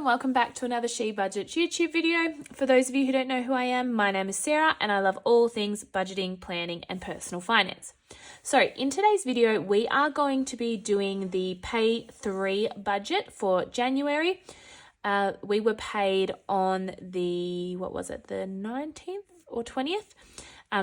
welcome back to another She Budgets YouTube video. For those of you who don't know who I am, my name is Sarah and I love all things budgeting, planning and personal finance. So in today's video, we are going to be doing the Pay 3 budget for January. We were paid on the, the 19th or 20th?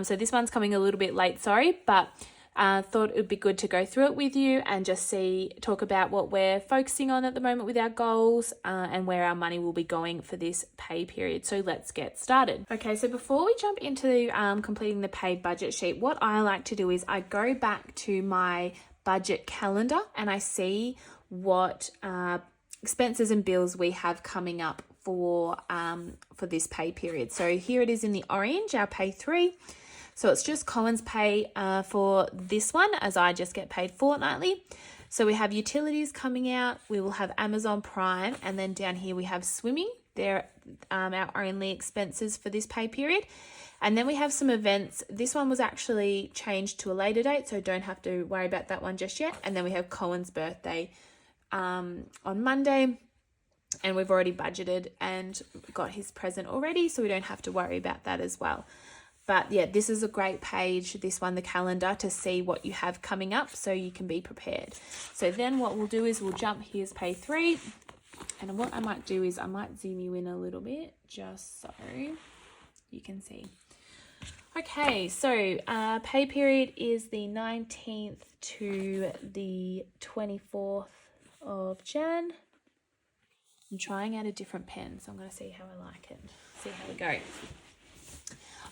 So this one's coming a little bit late, sorry, but thought it would be good to go through it with you and just talk about what we're focusing on at the moment with our goals and where our money will be going for this pay period. So let's get started. Okay, so before we jump into completing the paid budget sheet, what I like to do is I go back to my budget calendar and I see what expenses and bills we have coming up for this pay period. So here it is in the orange, our Pay 3. So it's just Colin's pay for this one, as I just get paid fortnightly. So we have utilities coming out, we will have Amazon Prime, and then down here we have swimming. They're our only expenses for this pay period. And then we have some events. This one was actually changed to a later date, so don't have to worry about that one just yet. And then we have Colin's birthday on Monday, and we've already budgeted and got his present already, so we don't have to worry about that as well. But yeah, this is a great page, this one, the calendar, to see what you have coming up so you can be prepared. So then what we'll do is we'll jump, here's Pay 3. And what I might do is I might zoom you in a little bit just so you can see. Okay, so pay period is the 19th to the 24th of Jan. I'm trying out a different pen, so I'm going to see how I like it, see how we go.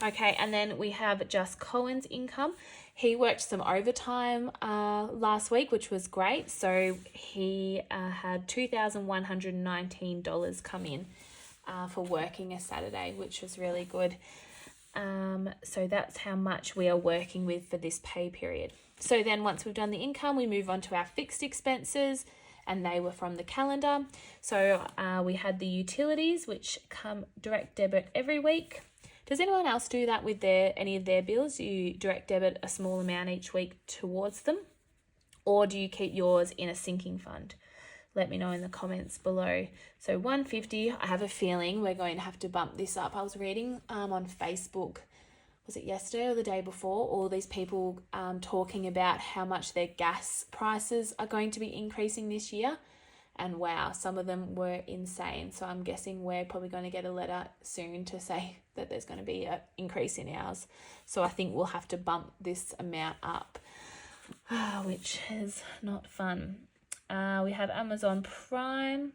Okay, and then we have just Colin's income. He worked some overtime last week, which was great. So he had $2,119 come in for working a Saturday, which was really good. So that's how much we are working with for this pay period. So then once we've done the income, we move on to our fixed expenses, and they were from the calendar. So we had the utilities, which come direct debit every week. Does anyone else do that with any of their bills? You direct debit a small amount each week towards them? Or do you keep yours in a sinking fund? Let me know in the comments below. So $150, I have a feeling we're going to have to bump this up. I was reading on Facebook, was it yesterday or the day before, all these people talking about how much their gas prices are going to be increasing this year. And wow, some of them were insane. So I'm guessing we're probably going to get a letter soon to say that there's going to be an increase in ours. So I think we'll have to bump this amount up, which is not fun. We have Amazon Prime.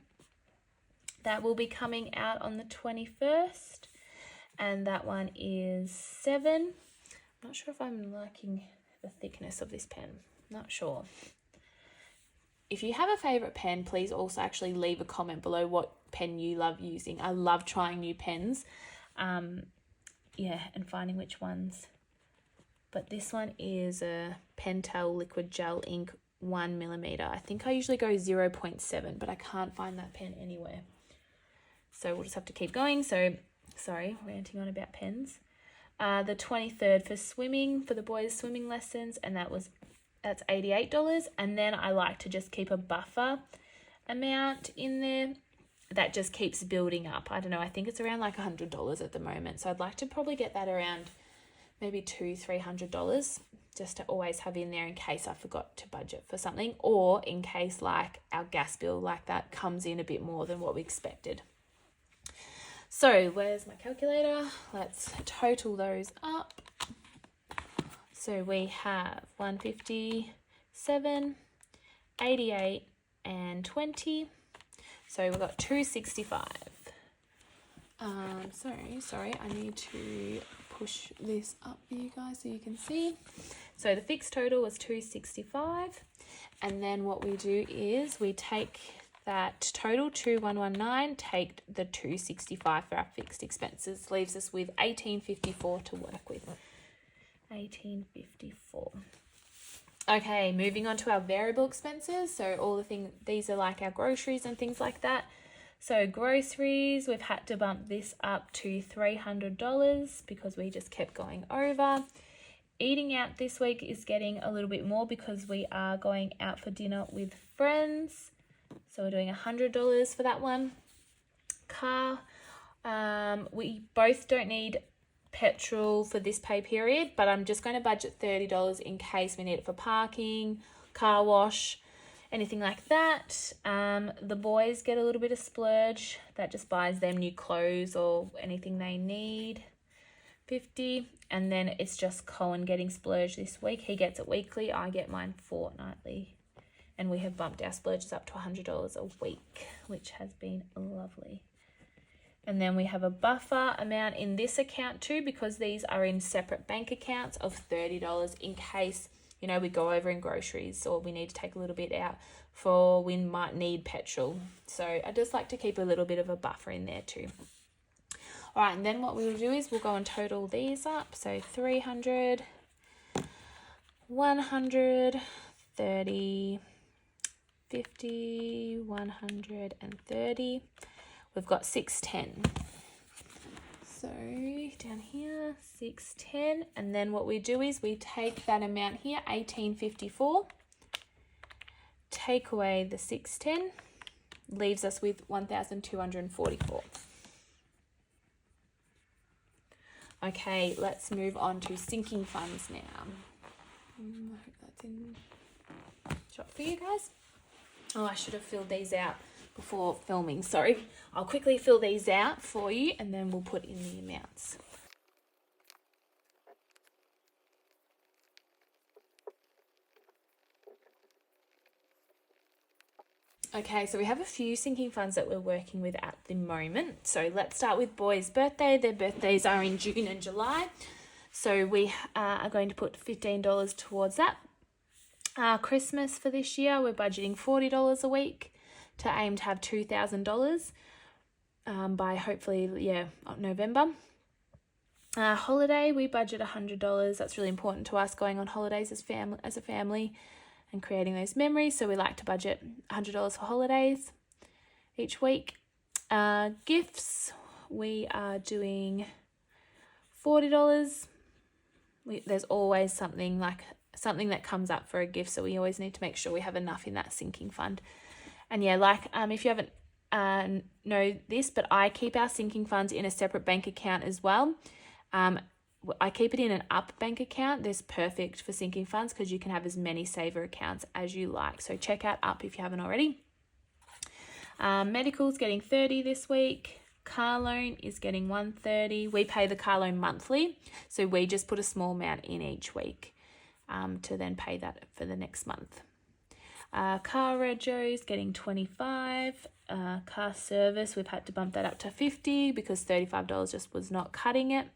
That will be coming out on the 21st. And that one is $7. I'm not sure if I'm liking the thickness of this pen. Not sure. If you have a favourite pen, please also actually leave a comment below what pen you love using. I love trying new pens, and finding which ones. But this one is a Pentel Liquid Gel Ink 1mm. I think I usually go 0.7, but I can't find that pen anywhere. So we'll just have to keep going. So, sorry, ranting on about pens. The 23rd for swimming, for the boys' swimming lessons, and that's $88. And then I like to just keep a buffer amount in there that just keeps building up. I don't know, I think it's around like $100 at the moment. So I'd like to probably get that around maybe $200-300 just to always have in there in case I forgot to budget for something, or in case like our gas bill like that comes in a bit more than what we expected. So where's my calculator? Let's total those up. So we have 157, 88, and 20. So we've got 265. Sorry, I need to push this up for you guys so you can see. So the fixed total was 265. And then what we do is we take that total 2119, take the 265 for our fixed expenses, leaves us with 1854 to work with. 1854. Okay, moving on to our variable expenses. So all the things, these are like our groceries and things like that. So groceries, we've had to bump this up to $300 because we just kept going over. Eating out this week is getting a little bit more because we are going out for dinner with friends. So we're doing $100 for that one. Car, we both don't need petrol for this pay period, but I'm just going to budget $30 in case we need it for parking, car wash, anything like that. The boys get a little bit of splurge. That just buys them new clothes or anything they need. $50. And then it's just Cohen getting splurge this week. He gets it weekly. I get mine fortnightly. And we have bumped our splurges up to $100 a week, which has been lovely. And then we have a buffer amount in this account too, because these are in separate bank accounts, of $30 in case, you know, we go over in groceries or we need to take a little bit out for we might need petrol. So I just like to keep a little bit of a buffer in there too. All right, and then what we will do is we'll go and total these up. So 300, 100, 30, 50, 130. We've got 610. So down here, 610. And then what we do is we take that amount here, 1854, take away the 610, leaves us with 1,244. Okay, let's move on to sinking funds now. I hope that's in shot for you guys. Oh, I should have filled these out before filming, sorry. I'll quickly fill these out for you and then we'll put in the amounts. Okay, so we have a few sinking funds that we're working with at the moment. So let's start with boys' birthday. Their birthdays are in June and July. So we are going to put $15 towards that. Christmas for this year, we're budgeting $40 a week to aim to have $2,000 by hopefully, November. Holiday, we budget $100. That's really important to us, going on holidays as a family and creating those memories. So we like to budget $100 for holidays each week. Gifts, we are doing $40. There's always something that comes up for a gift, so we always need to make sure we have enough in that sinking fund. And if you haven't know this, but I keep our sinking funds in a separate bank account as well. I keep it in an Up bank account. This is perfect for sinking funds because you can have as many saver accounts as you like. So check out Up if you haven't already. Medical's getting $30 this week. Car loan is getting $130. We pay the car loan monthly, so we just put a small amount in each week to then pay that for the next month. Car rego is getting $25. Car service, we've had to bump that up to $50 because $35 just was not cutting it.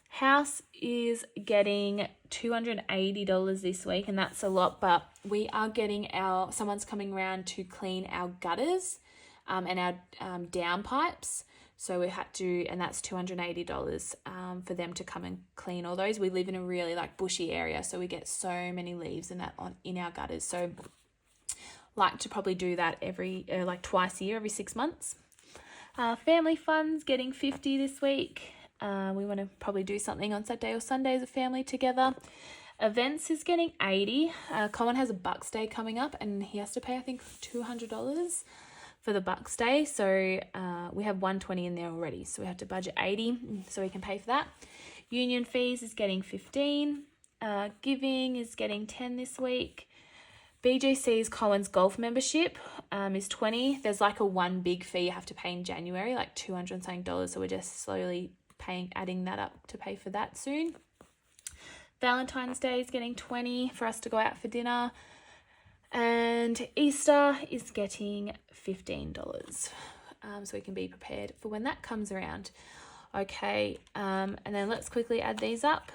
House is getting $280 this week, and that's a lot, but we are getting someone's coming around to clean our gutters and our downpipes. So we had to, and that's $280 for them to come and clean all those. We live in a really bushy area, so we get so many leaves in our gutters. So like to probably do that every twice a year, every 6 months. Family funds getting $50 this week. We want to probably do something on Saturday or Sunday as a family together. Events is getting $80. Colin has a Bucks Day coming up and he has to pay, I think, $200 for the Bucks Day. So we have $120 in there already. So we have to budget $80 so we can pay for that. Union fees is getting $15. Giving is getting $10 this week. BGC's Colin's golf membership is $20. There's a one big fee you have to pay in January, $200 and something. So we're just slowly adding that up to pay for that soon. Valentine's Day is getting $20 for us to go out for dinner. And Easter is getting $15. So we can be prepared for when that comes around. Okay, and then let's quickly add these up.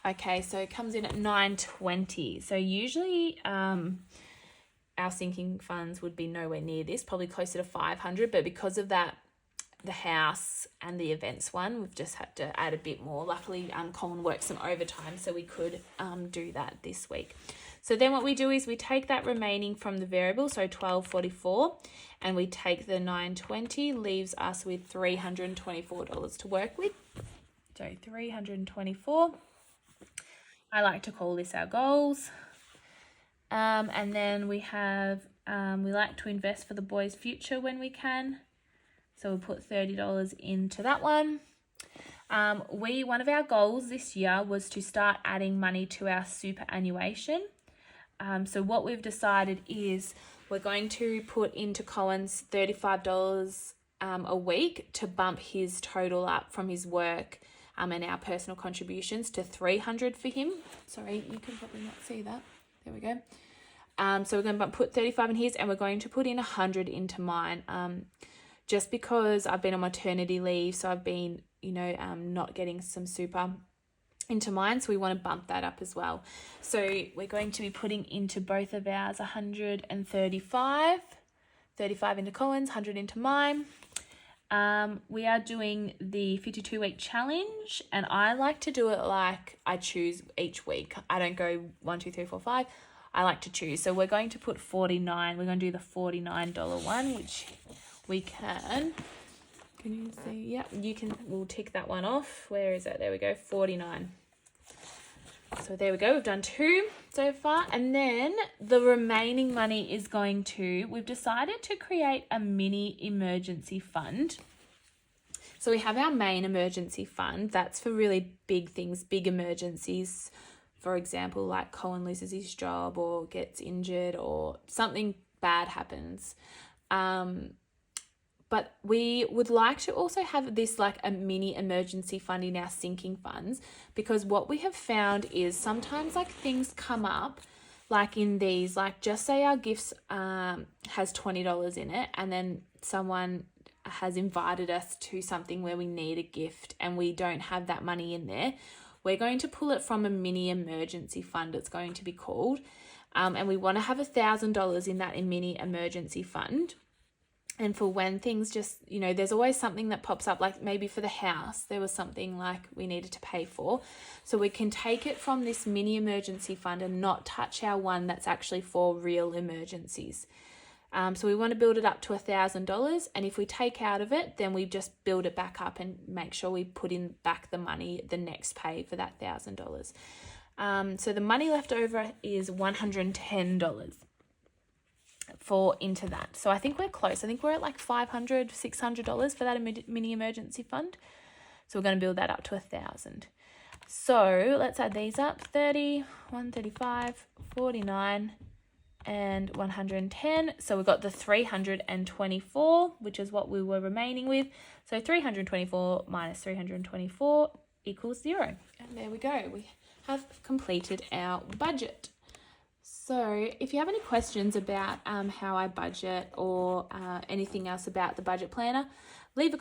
Okay, so it comes in at $920. So usually our sinking funds would be nowhere near this, probably closer to $500, but because of that, the house and the events one, we've just had to add a bit more. Luckily, Colin worked some overtime, so we could do that this week. So then what we do is we take that remaining from the variable, so $1,244, and we take the $920, leaves us with $324 to work with. So $324. I like to call this our goals. And then we have We like to invest for the boys' future when we can. So we'll put $30 into that one. One of our goals this year was to start adding money to our superannuation. So what we've decided is we're going to put into Colin's $35 a week to bump his total up from his work and our personal contributions to $300 for him. Sorry, you can probably not see that. There we go. So we're going to put 35 in his, and we're going to put in 100 into mine. Just because I've been on maternity leave, so I've been, not getting some super into mine, so we want to bump that up as well. So we're going to be putting into both of ours 135, 35 into Colin's, 100 into mine. We are doing the 52-week challenge, and I like to do it like I choose each week. I don't go 1, 2, 3, 4, 5. I like to choose. So we're going to put 49. We're going to do the $49 one, which we can. Can you see? Yeah, we'll tick that one off. Where is it? There we go, 49. So there we go. We've done 2 so far. And then the remaining money is we've decided to create a mini emergency fund. So we have our main emergency fund. That's for really big things, big emergencies. For example, like Colin loses his job or gets injured or something bad happens. But we would like to also have this like a mini emergency fund in our sinking funds, because what we have found is sometimes like things come up like in these, like just say our gifts has $20 in it, and then someone has invited us to something where we need a gift and we don't have that money in there. We're going to pull it from a mini emergency fund, it's going to be called. And we want to have $1,000 in that mini emergency fund. And for when things just, there's always something that pops up, like maybe for the house, there was something like we needed to pay for. So we can take it from this mini emergency fund and not touch our one that's actually for real emergencies. So we want to build it up to $1,000. And if we take out of it, then we just build it back up and make sure we put in back the money, the next pay for that $1,000. So the money left over is $110 into that. So I think we're close. I think we're at like $500, $600 for that mini emergency fund. So we're going to build that up to 1,000. So let's add these up. 30, 135, 49, and 110. So we've got the 324, which is what we were remaining with. So 324 minus 324 equals 0. And there we go. We have completed our budget. So if you have any questions about how I budget or anything else about the budget planner, leave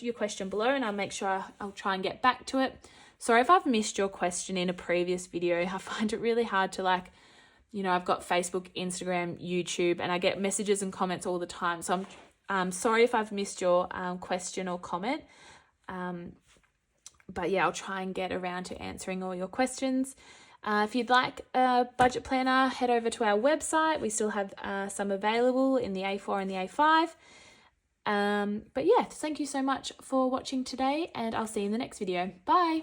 your question below, and I'll make sure I'll try and get back to it. Sorry if I've missed your question in a previous video. I find it really hard to I've got Facebook, Instagram, YouTube, and I get messages and comments all the time. So I'm sorry if I've missed your question or comment. But yeah, I'll try and get around to answering all your questions. If you'd like a budget planner, head over to our website. We still have some available in the A4 and the A5. But yeah, thank you so much for watching today, and I'll see you in the next video. Bye.